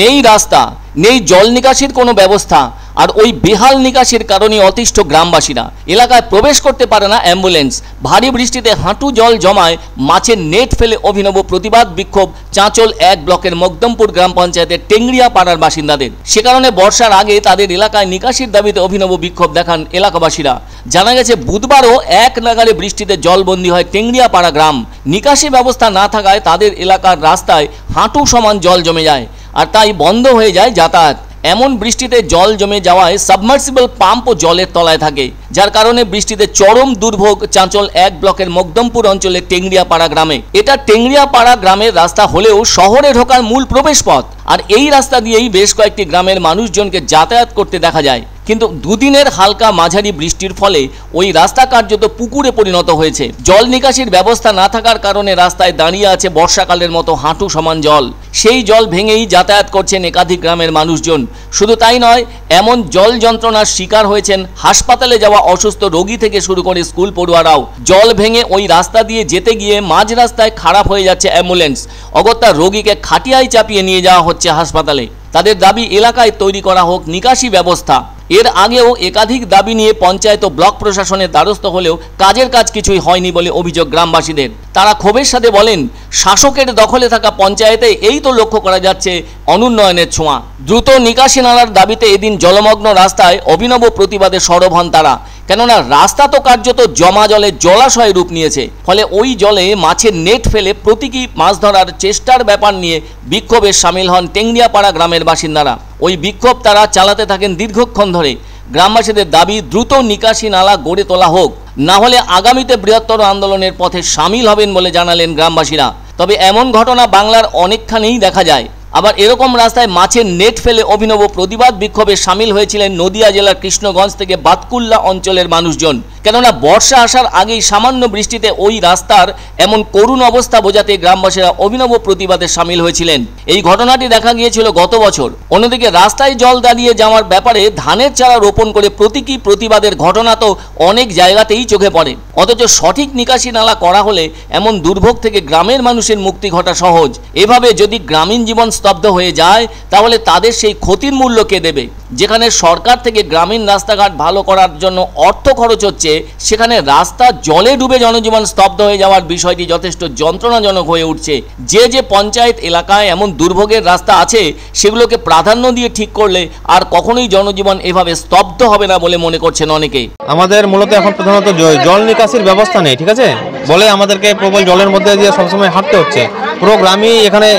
নেই রাস্তা, নেই জল নিকাশির কোনো ব্যবস্থা, আর ওই বেহাল নিকাশির কারণে অতিষ্ঠ গ্রামবাসীরা। এলাকায় প্রবেশ করতে পারে না অ্যাম্বুলেন্স। ভারী বৃষ্টিতে হাঁটু জল জমায়, মাছের নেট ফেলে অভিনব প্রতিবাদ বিক্ষোভ চাঁচল 1 ব্লকের মকদমপুর গ্রাম পঞ্চায়েতের টেংরিয়া পাড়ার বাসিন্দাদের। সে কারণে বর্ষার আগে তাদের এলাকায় নিকাশির দাবিতে অভিনব বিক্ষোভ দেখান এলাকাবাসীরা। জানা গেছে বুধবারও এক নাগাড়ে বৃষ্টিতে জলবন্দী হয় টেংরিয়া পাড়া গ্রাম। নিকাশি ব্যবস্থা না থাকায় তাদের এলাকার রাস্তায় হাঁটু সমান জল জমে যায়, আর তাই বন্ধ হয়ে যায় যাতায়াত। এমন বৃষ্টিতে জল জমে যাওয়ায় সাবমার্সিবল পাম্পও জলের তলায় থাকে, যার কারণে বৃষ্টিতে চরম দুর্ভোগ চাঁচল 1 ব্লকের মকদমপুর অঞ্চলের টেংরিয়াপাড়া গ্রামে। এটা টেংরিয়াপাড়া গ্রামের রাস্তা হলেও শহরে ঢোকার মূল প্রবেশপথ, আর এই রাস্তা দিয়েই বেশ কয়েকটি গ্রামের মানুষজনকে যাতায়াত করতে দেখা যায়। কিন্তু দুদিনের হালকা মাঝারি বৃষ্টির ফলে ওই রাস্তা কার্যত পুকুরে পরিণত হয়েছে। জল নিকাশির ব্যবস্থা না থাকার কারণে রাস্তায় দাঁড়িয়ে আছে বর্ষাকালের মতো হাঁটু সমান জল। সেই জল ভেঙেই যাতায়াত করছেন একাধিক গ্রামের মানুষজন। শুধু তাই নয়, এমন জল যন্ত্রণার শিকার হয়েছেন হাসপাতালে যাওয়া অসুস্থ রোগী থেকে শুরু করে স্কুল পড়ুয়ারাও। জল ভেঙে ওই রাস্তা দিয়ে যেতে গিয়ে মাঝ রাস্তায় খারাপ হয়ে যাচ্ছে অ্যাম্বুলেন্স। অগত্যা রোগীকে খাটিয়ায় চাপিয়ে নিয়ে যাওয়া হচ্ছে হাসপাতালে। তাদের দাবি এলাকায় তৈরি করা হোক নিকাশি ব্যবস্থা। এর আগেও একাধিক দাবি নিয়ে পঞ্চায়েত ও ব্লক প্রশাসনের দ্বারস্থ হলেও কাজের কাজ কিছুই হয়নি বলে অভিযোগ গ্রামবাসীদের। তারা ক্ষোভের সাথে বলেন, শাসকের দখলে থাকা পঞ্চায়েতে এই তো লক্ষ্য করা যাচ্ছে অনুন্নয়নের ছোঁয়া। দ্রুত নিকাশি নালার দাবিতে এদিন জলমগ্ন রাস্তায় অভিনব প্রতিবাদে সরব হন তারা। কেননা রাস্তা তো কার্যত জমা জলে জলাশয় রূপ নিয়েছে। ফলে ওই জলে মাছের নেট ফেলে প্রতীকী মাছ ধরার চেষ্টার ব্যাপার নিয়ে বিক্ষোভে সামিল হন টেংরিয়াপাড়া গ্রামের বাসিন্দারা। ওই বিক্ষোভ তারা চালাতে থাকেন দীর্ঘক্ষণ ধরে। গ্রামবাসীদের দাবি দ্রুত নিকাশি নালা গড়ে তোলা হোক, না হলে আগামীতে বৃহত্তর আন্দোলনের পথে সামিল হবেন বলে জানালেন গ্রামবাসীরা। তবে এমন ঘটনা বাংলার অনেকখানেই দেখা যায়। আবার এরকম রাস্তায় মাছের নেট ফেলে অভিনব প্রতিবাদ বিক্ষোভে সামিল হয়েছিলেন নদিয়া জেলার কৃষ্ণগঞ্জ থেকে বাতকুল্লা অঞ্চলের মানুষজন। কেননা বর্ষা আসার আগেই সামান্য বৃষ্টিতে ওই রাস্তার এমন করুণ অবস্থা বোঝাতে গ্রামবাসীরা অভিনব প্রতিবাদে সামিল হয়েছিলেন। এই ঘটনাটি দেখা গিয়েছিল গত বছর। অন্যদিকে রাস্তায় জল দাঁড়িয়ে যাওয়ার ব্যাপারে ধানের চারা রোপণ করে প্রতীকী প্রতিবাদের ঘটনা তো অনেক জায়গাতেই চোখে পড়ে। অথচ সঠিক নিকাশি নালা করা হলে এমন দুর্ভোগ থেকে গ্রামের মানুষের মুক্তি ঘটা সহজ। এভাবে যদি গ্রামীণ জীবন স্তব্ধ হয়ে যায়, তাহলে তাদের সেই ক্ষতির মূল্য কে দেবে? যেখানে সরকার থেকে গ্রামীণ রাস্তাঘাট ভালো করার জন্য অর্থ খরচ হচ্ছে, সেখানে রাস্তা জলে ডুবে জনজীবন স্তব্ধ হয়ে যাওয়ার বিষয়টি যথেষ্ট যন্ত্রণাজনক হয়ে উঠছে। যে পঞ্চায়েত এলাকায় এমন দুর্ভোগের রাস্তা আছে, সেগুলোকে প্রাধান্য দিয়ে ঠিক করলে আর কখনোই জনজীবন এভাবে স্তব্ধ হবে না বলে মনে করছেন অনেকেই। আমাদের মূলত এখন প্রধানত জল নিকাশির ব্যবস্থা নেই, ঠিক আছে, বলে আমাদেরকে প্রবল জলের মধ্যে দিয়ে সবসময় হাঁটতে হচ্ছে। পুরো গ্রামই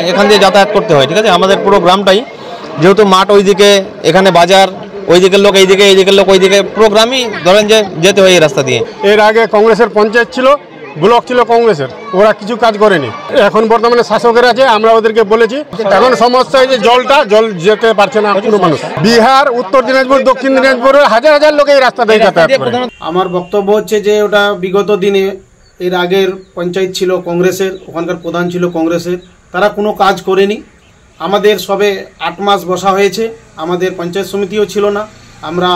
এখান দিয়ে যাতায়াত করতে হয়, ঠিক আছে। আমাদের পুরো গ্রামটাই, যেহেতু মাঠ ওইদিকে, এখানে বাজার, ওইদিকের লোক এইদিকে, এইদিকের লোক ওইদিকে, পুরো গ্রামই ধরেন যে যেতে হয় এই রাস্তা দিয়ে। এর আগে কংগ্রেসের পঞ্চায়েত ছিল, ব্লক ছিল কংগ্রেসের, ওরা কিছু কাজ করেনি। এখন বর্তমানে শাসকের আছে, আমরা ওদেরকে বলেছি। এখন সমস্যা যে জল যেতে পারছে না কোনো মানুষ। বিহার, উত্তর দিনাজপুর, দক্ষিণ দিনাজপুরের হাজার হাজার লোক এই রাস্তা দিয়ে যাতায়াত করে। আমার বক্তব্য হচ্ছে যে ওটা বিগত দিনে এর আগের পঞ্চায়েত ছিল কংগ্রেসের, ওখানকার প্রধান ছিল কংগ্রেসের, তারা কোনো কাজ করেনি। আমাদের সবে 8 মাস বসা হয়েছে, আমাদের পঞ্চায়েত সমিতিও ছিল না। আমরা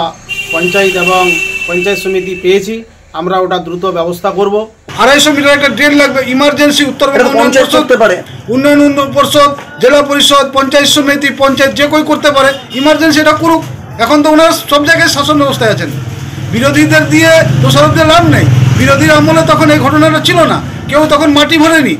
পঞ্চায়েত এবং পঞ্চায়েত সমিতি পেয়েছি, আমরা ওটা দ্রুত ব্যবস্থা করব। 250 মিটার একটা ড্রেন লাগবে, ইমার্জেন্সি। উত্তরবঙ্গ উন্নয়ন পরিষদ, জেলা পরিষদ, পঞ্চায়েত সমিতি, পঞ্চায়েত যে কেউ করতে পারে, ইমার্জেন্সি এটা করুক। এখন তো ওনারা সব জায়গায় শাসন ব্যবস্থায় আছেন, বিরোধীদের দিয়ে দোষারোপদের লাভ নেই। বিরোধীর আমলে তখন এই ঘটনাটা ছিল না, কেউ তখন মাটি ভরেনি।